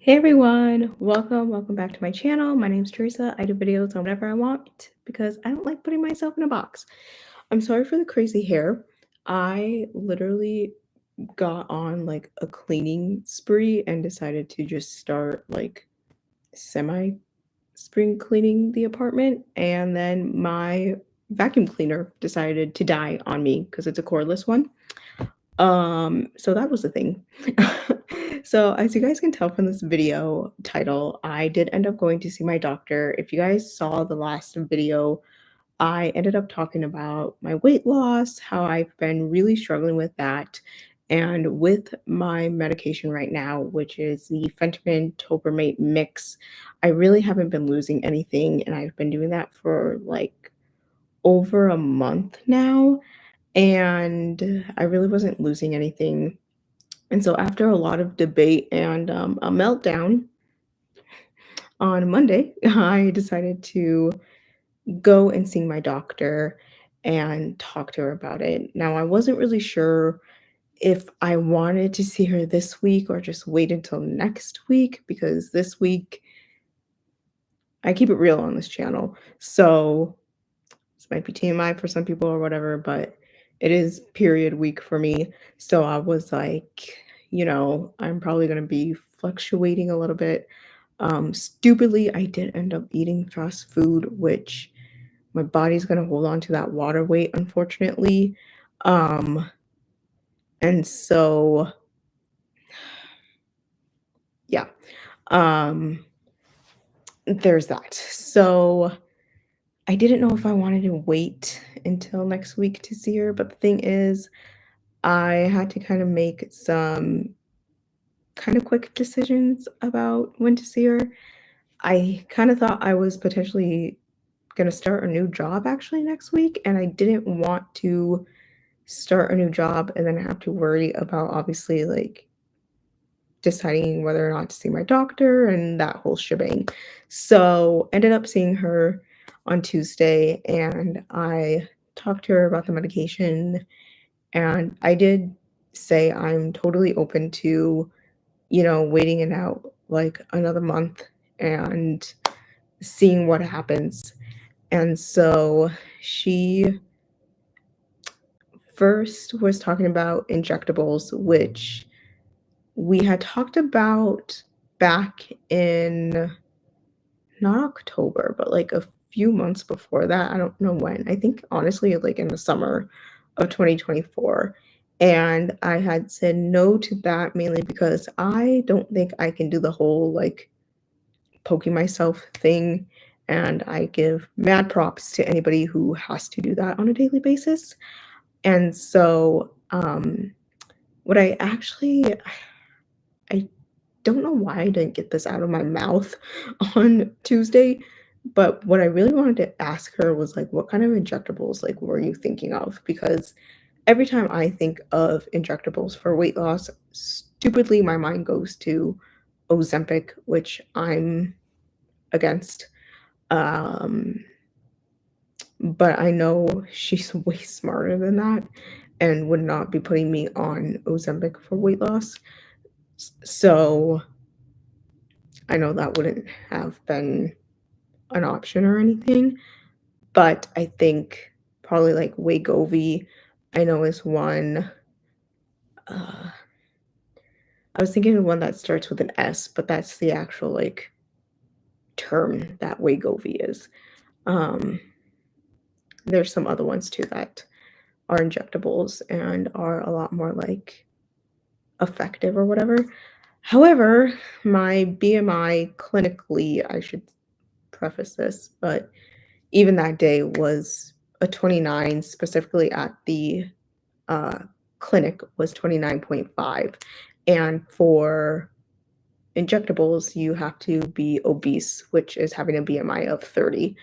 Hey everyone, welcome back to my channel. My name's Teresa. I do videos on whatever I want because I don't like putting myself in a box. I'm sorry for the crazy hair. I literally got on like a cleaning spree and decided to just start like semi spring cleaning the apartment, and then my vacuum cleaner decided to die on me because it's a cordless one. So that was the thing. So as you guys can tell from this video title, I did end up going to see my doctor. If you guys saw the last video, I ended up talking about my weight loss, how I've been really struggling with that. And with my medication right now, which is the Fentanyl Topramate mix, I really haven't been losing anything. And I've been doing that for like over a month now. And I really wasn't losing anything. And so after a lot of debate and a meltdown on Monday, I decided to go and see my doctor and talk to her about it. Now, I wasn't really sure if I wanted to see her this week or just wait until next week because this week I keep it real on this channel. So this might be TMI for some people or whatever, but it is period week for me. So I was like, I'm probably going to be fluctuating a little bit. Stupidly, I did end up eating fast food, which my body's going to hold on to that water weight, unfortunately. Um, and so, yeah, um, there's that. So I didn't know if I wanted to wait until next week to see her, but the thing is, I had to kind of make some kind of quick decisions about when to see her. I kind of thought I was potentially going to start a new job actually next week, and I didn't want to start a new job and then have to worry about obviously like deciding whether or not to see my doctor and that whole shebang. So, ended up seeing her on Tuesday and I talked to her about the medication, and I did say I'm totally open to, waiting it out like another month and seeing what happens. And so she first was talking about injectables, which we had talked about back in not October, but like a few months before that. I don't know when. I think honestly, like in the summer of 2024. And I had said no to that mainly because I don't think I can do the whole like poking myself thing. And I give mad props to anybody who has to do that on a daily basis. And so, what I actually, I don't know why I didn't get this out of my mouth on Tuesday, but what I really wanted to ask her was like, what kind of injectables like were you thinking of? Because every time I think of injectables for weight loss, stupidly my mind goes to Ozempic, which I'm against. Um, but I know she's way smarter than that and would not be putting me on Ozempic for weight loss. So I know that wouldn't have been an option or anything, but I think probably like Wegovy, I know is one. Uh, I was thinking of one that starts with an S, but that's the actual like term that Wegovy is. Um, there's some other ones too that are injectables and are a lot more like effective or whatever. However, my BMI clinically, I should preface this, but even that day was a 29, specifically at the uh, clinic was 29.5. And for injectables, you have to be obese, which is having a BMI of 30.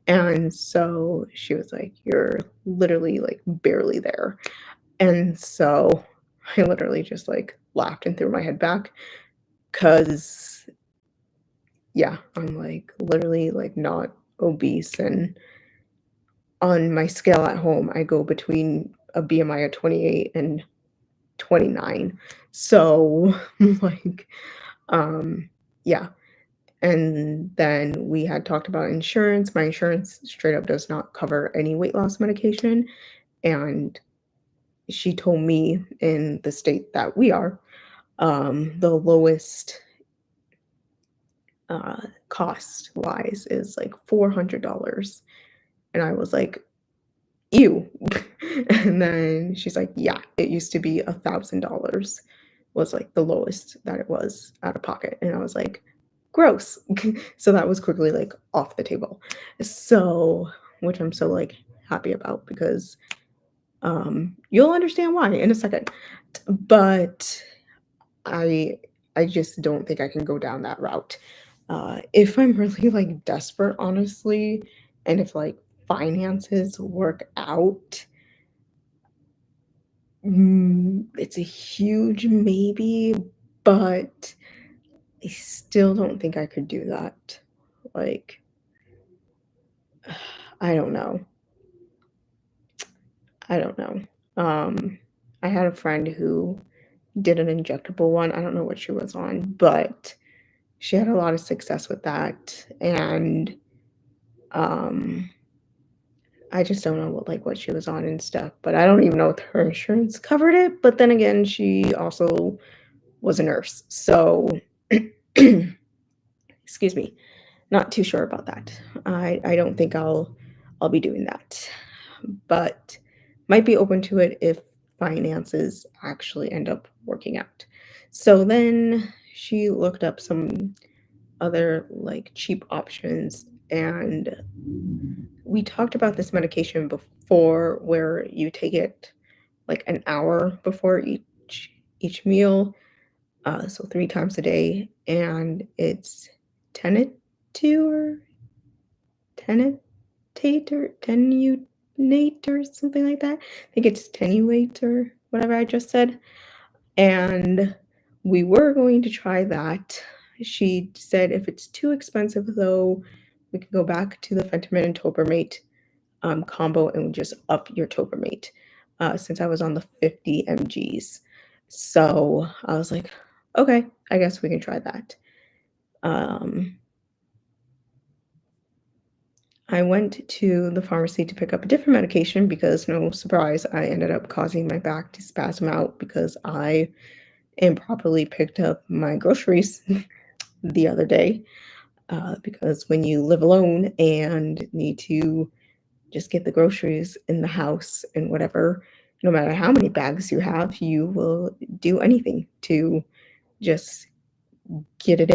And so she was like, you're literally like barely there. And so I literally just like laughed and threw my head back because, yeah, I'm like literally like not obese. And on my scale at home, I go between a BMI of 28 and 29. So, like, um, yeah. And then we had talked about insurance. My insurance straight up does not cover any weight loss medication. And she told me in the state that we are, the lowest cost wise is like $400. And I was like, ew. And then she's like, yeah, it used to be $1,000 was like the lowest that it was out of pocket. And I was like, gross. So that was quickly like off the table. So, which I'm so like happy about because you'll understand why in a second. But I I just don't think I can go down that route. If I'm really like desperate, honestly, and if like finances work out, it's a huge maybe, but I still don't think I could do that. Like, I don't know. I don't know. Um, I had a friend who did an injectable one. I don't know what she was on, but she had a lot of success with that. And um, I just don't know what she was on and stuff. But I don't even know if her insurance covered it. But then again, she also was a nurse. So, excuse me, not too sure about that. I don't think I'll be doing that, but might be open to it if finances actually end up working out. So then she looked up some other like cheap options, and we talked about this medication before where you take it like an hour before each meal, so 3 times a day, and it's Tenet or Tenatate or Tenunate or something like that. I think it's Tenuate or whatever I just said. And we were going to try that. She said if it's too expensive, though, we could go back to the Fentanyl and Tobermate combo and just up your Tobermate since I was on the 50 mgs. So I was like, okay, I guess we can try that. Um, I went to the pharmacy to pick up a different medication because, no surprise, I ended up causing my back to spasm out because I improperly picked up my groceries the other day. Because when you live alone and need to just get the groceries in the house and whatever, no matter how many bags you have, you will do anything to just get it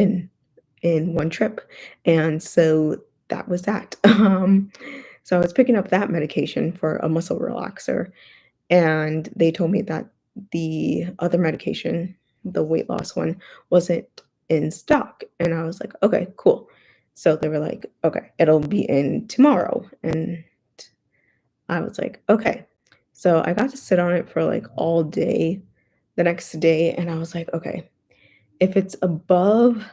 in one trip. And so that was that. So I was picking up that medication for a muscle relaxer, and they told me that the other medication, the weight loss one, wasn't in stock. And I was like, okay, cool. So they were like, okay, it'll be in tomorrow. And I was like, okay. So I got to sit on it for like all day the next day. And I was like, okay, if it's above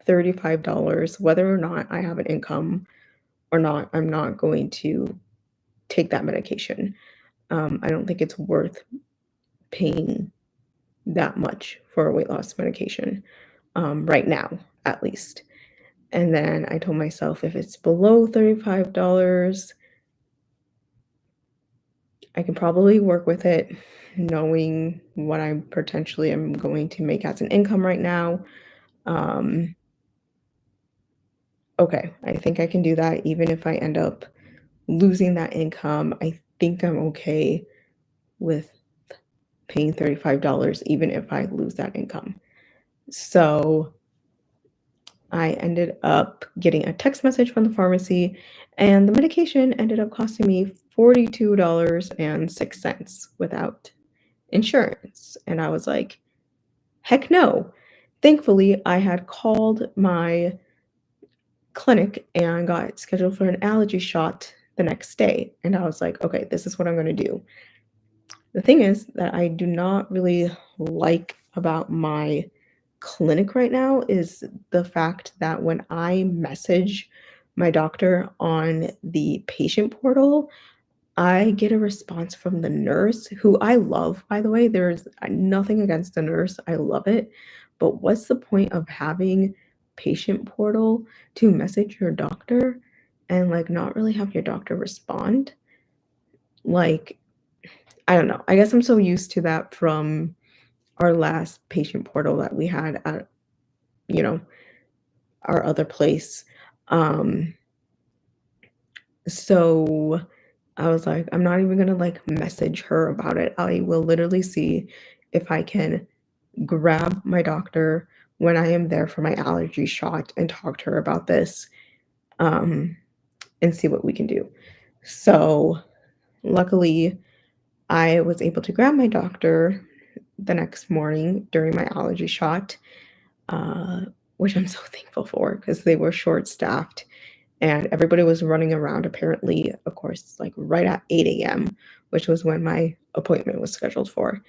$35, whether or not I have an income or not, I'm not going to take that medication. I don't think it's worth paying that much for a weight loss medication, right now, at least. And then I told myself if it's below $35, I can probably work with it, knowing what I potentially am going to make as an income right now. Um, okay, I think I can do that even if I end up losing that income. I think I'm okay with paying $35 even if I lose that income. So I ended up getting a text message from the pharmacy, and the medication ended up costing me $42.06 without insurance. And I was like, heck no. Thankfully, I had called my clinic and got scheduled for an allergy shot the next day. And I was like, okay, this is what I'm going to do. The thing is that I do not really like about my clinic right now is the fact that when I message my doctor on the patient portal, I get a response from the nurse, who I love, by the way. There's nothing against the nurse. I love it. But what's the point of having patient portal to message your doctor and, like, not really have your doctor respond. Like, I don't know. I guess I'm so used to that from our last patient portal that we had at, you know, our other place. Um, so I was like, I'm not even gonna like message her about it. I will literally see if I can grab my doctor when I am there for my allergy shot and talk to her about this, um, and see what we can do. So luckily, I was able to grab my doctor the next morning during my allergy shot, uh, which I'm so thankful for because they were short staffed and everybody was running around apparently, of course, like right at 8 a.m., which was when my appointment was scheduled for.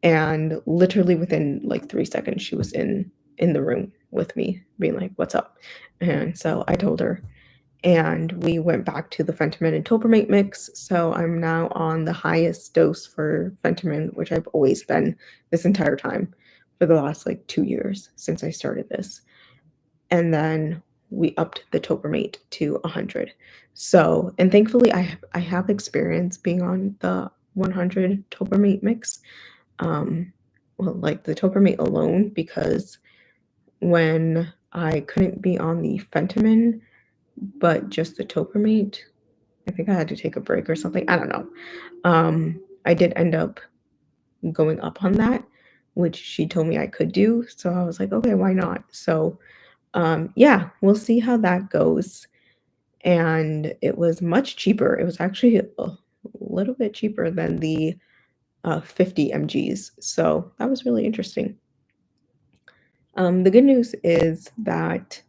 And literally within like 3 seconds, she was in the room with me, being like, "What's up?" And so I told her, and we went back to the Fentanyl and Topiramate mix. So I'm now on the highest dose for Fentanyl, which I've always been this entire time for the last like 2 years since I started this. And then we upped the Topiramate to 100. So, and thankfully, I have experience being on the 100 Topiramate mix. Um, well, like the Topiramate alone, because when I couldn't be on the Fentanyl but just the Topiramate, I think I had to take a break or something, I don't know. I did end up going up on that, which she told me I could do, so I was like, "Okay, why not?" So, yeah, we'll see how that goes, and it was much cheaper. It was actually a little bit cheaper than the, 50 mgs, so that was really interesting. The good news is that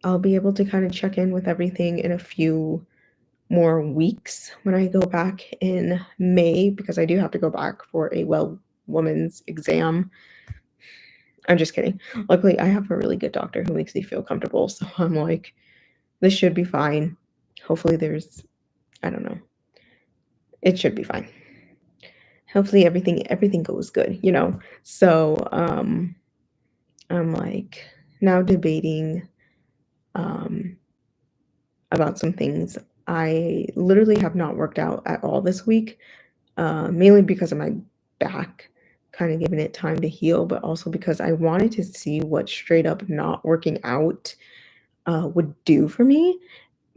I'll be able to kinda check in with everything in a few more weeks when I go back in May because I do have to go back for a well woman's exam. I'm just kidding. Luckily, I have a really good doctor who makes me feel comfortable, so I'm like, "This should be fine." Hopefully, there's I don't know. It should be fine. Hopefully, everything goes good, you know? So, I'm, like, now debating, um, about some things. I literally have not worked out at all this week. Mainly because of my back, kind of giving it time to heal, but also because I wanted to see what straight up not working out would do for me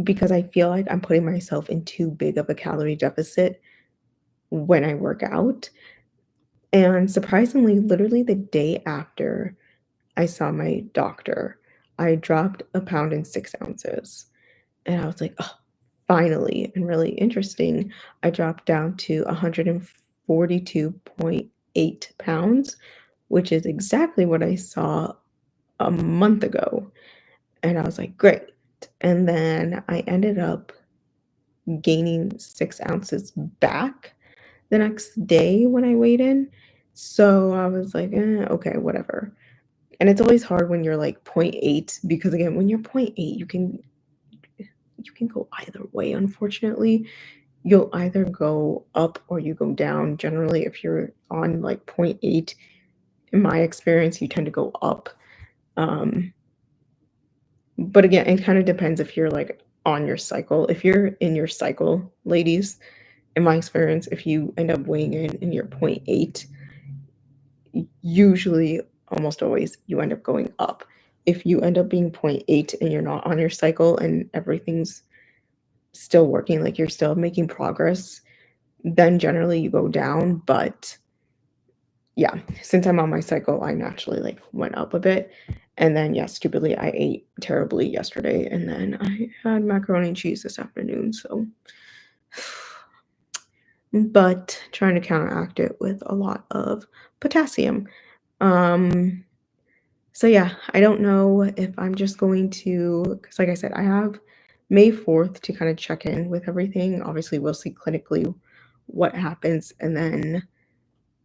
because I feel like I'm putting myself in too big of a calorie deficit when I work out. And surprisingly, literally the day after I saw my doctor, I dropped a pound and 6 ounces. And I was like, oh, finally. And really interesting, I dropped down to 142.8 pounds, which is exactly what I saw a month ago. And I was like, great. And then I ended up gaining 6 ounces back the next day when I weighed in. So I was like, okay, whatever. And it's always hard when you're like point 0.8 because again, when you're point 0.8, you can go either way, unfortunately. You'll either go up or you go down. Generally, if you're on like point 0.8, in my experience, you tend to go up. Um, but again, it kind of depends if you're like on your cycle. If you're in your cycle, ladies, in my experience, if you end up weighing in your point 0.8, usually, almost always, you end up going up. If you end up being point 0.8 and you're not on your cycle and everything's still working, like you're still making progress, then generally you go down, but yeah, since I'm on my cycle, I naturally, like, went up a bit, and then, yeah, stupidly, I ate terribly yesterday, and then I had macaroni and cheese this afternoon, so but trying to counteract it with a lot of potassium. Um, so yeah, I don't know if I'm just going to, because like I said, I have May 4th to kinda check in with everything. Obviously, we'll see clinically what happens, and then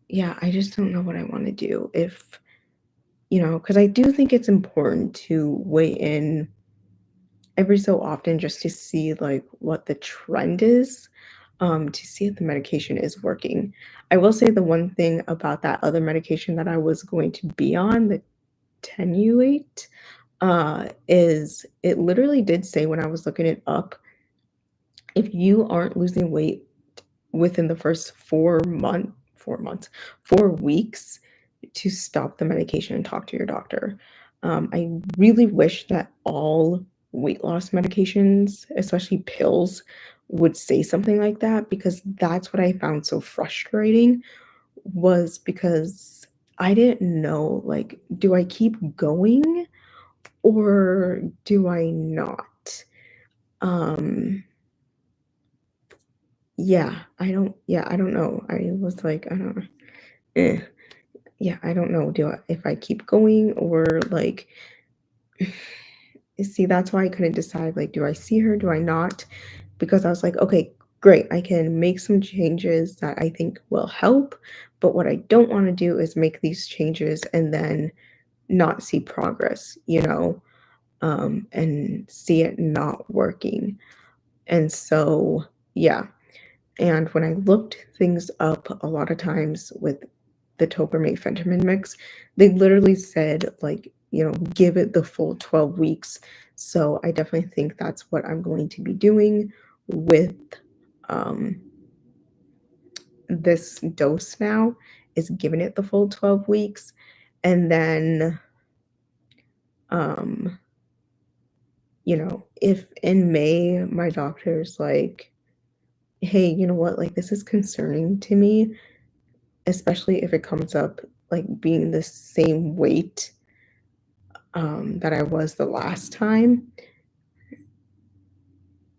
yeah, I just don't know what I wanna do. If because I do think it's important to weigh in every so often just to see, like, what the trend is, to see if the medication is working. I will say the one thing about that other medication that I was going to be on, the Tenuate, is it literally did say when I was looking it up, if you aren't losing weight within the first 4 weeks, to stop the medication and talk to your doctor. I really wish that all weight loss medications, especially pills, would say something like that, because that's what I found so frustrating, was because I didn't know, like, do I keep going or do I not? Um, I don't know. I was like, I don't eh. Yeah, I don't know. Do I if I keep going or like see, that's why I couldn't decide, like, do I see her? Do I not? Because I was like, okay, great. I can make some changes that I think will help. But what I don't want to do is make these changes and then not see progress, and see it not working. And so, yeah. And when I looked things up a lot of times with the Tobermate Fenterman mix, they literally said, like, give it the full 12 weeks. So I definitely think that's what I'm going to be doing with um, this dose now, is giving it the full 12 weeks. And then, um, if in May my doctor's like, hey, you know what, like, this is concerning to me, especially if it comes up, like, being the same weight, that I was the last time,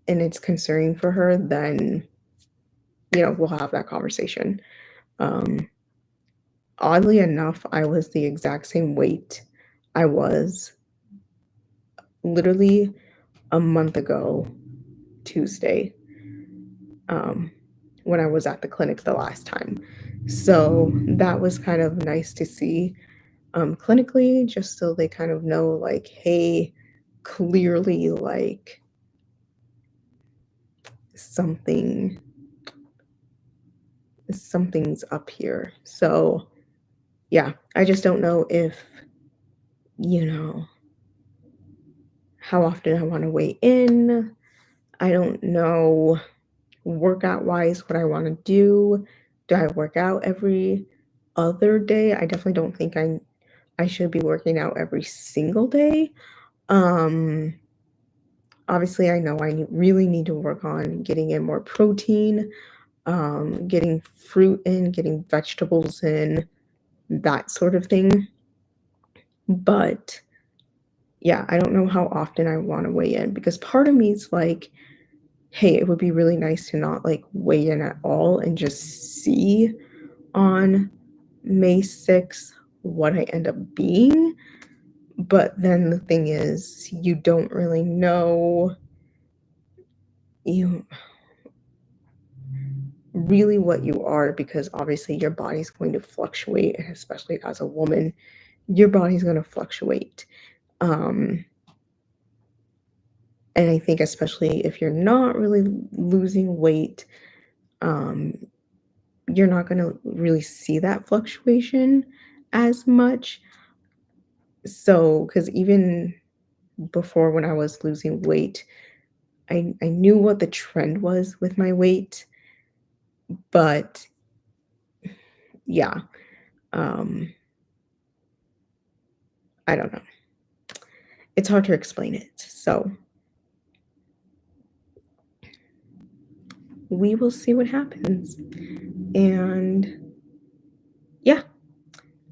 and it's concerning for her, then, we'll have that conversation. Um, Oddly enough, I was the exact same weight I was literally a month ago Tuesday, um, when I was at the clinic the last time. So that was kind of nice to see, clinically, just so they kind of know, like, hey, clearly, like, something something's up here. So yeah, I just don't know if, you know, how often I want to weigh in. I don't know workout wise what I want to do. Do I work out every other day? I definitely don't think I should be working out every single day. Um Obviously I know really need to work on getting in more protein, getting fruit in, getting vegetables in, that sort of thing. But yeah, I don't know how often I want to weigh in, because part of me is like, hey, it would be really nice to not like weigh in at all and just see on May 6th what I end up being. But then the thing is, you don't really know you really what you are, because obviously your body's going to fluctuate, and especially as a woman, your body's going to fluctuate. Um, and I think especially if you're not really losing weight, um, you're not going to really see that fluctuation as much. So, because even before, when I was losing weight, I knew what the trend was with my weight, but yeah, um, I don't know. It's hard to explain it. So we will see what happens. And yeah,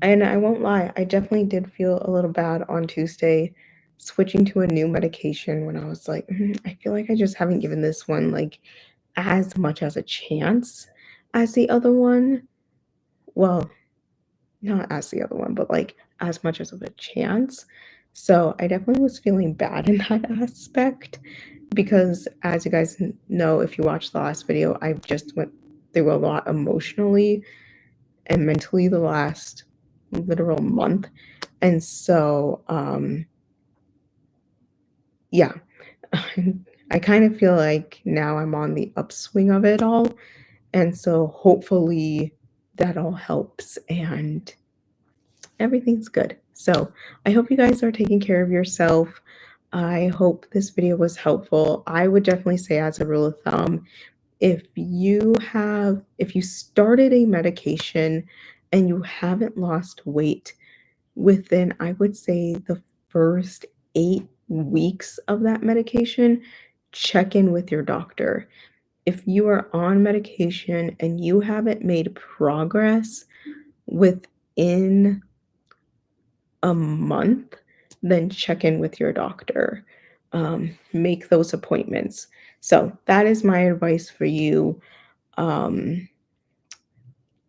and I won't lie, I definitely did feel a little bad on Tuesday switching to a new medication, when I was like, I feel like I just haven't given this one like as much as a chance as the other one. Well, not as the other one, but like as much as of a chance. So I definitely was feeling bad in that aspect, because as you guys know, if you watched the last video, I just went through a lot emotionally and mentally the last literal month. And so, yeah, I kind of feel like now I'm on the upswing of it all. And so hopefully that all helps. And everything's good. So I hope you guys are taking care of yourself. I hope this video was helpful. I would definitely say, as a rule of thumb, if you started a medication and you haven't lost weight within, I would say, the first 8 weeks of that medication, check in with your doctor. If you are on medication and you haven't made progress within a month, then check in with your doctor. Make those appointments. So that is my advice for you. Um,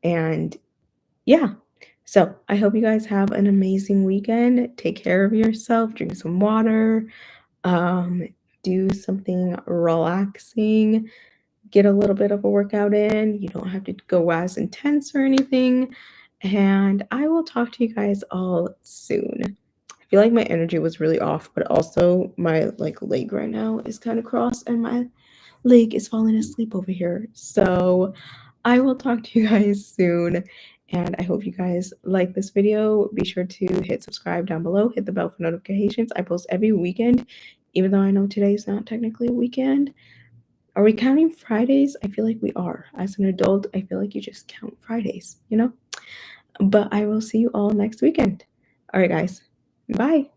and yeah, so I hope you guys have an amazing weekend. Take care of yourself, drink some water, um, do something relaxing, get a little bit of a workout in. You don't have to go as intense or anything. And I will talk to you guys all soon. I feel like my energy was really off, but also my leg right now is kind of crossed and my leg is falling asleep over here. So I will talk to you guys soon. And I hope you guys like this video. Be sure to hit subscribe down below, hit the bell for notifications. I post every weekend, even though I know today is not technically a weekend. Are we counting Fridays? I feel like we are. As an adult, I feel like you just count Fridays, you know? But I will see you all next weekend. All right, guys. Bye.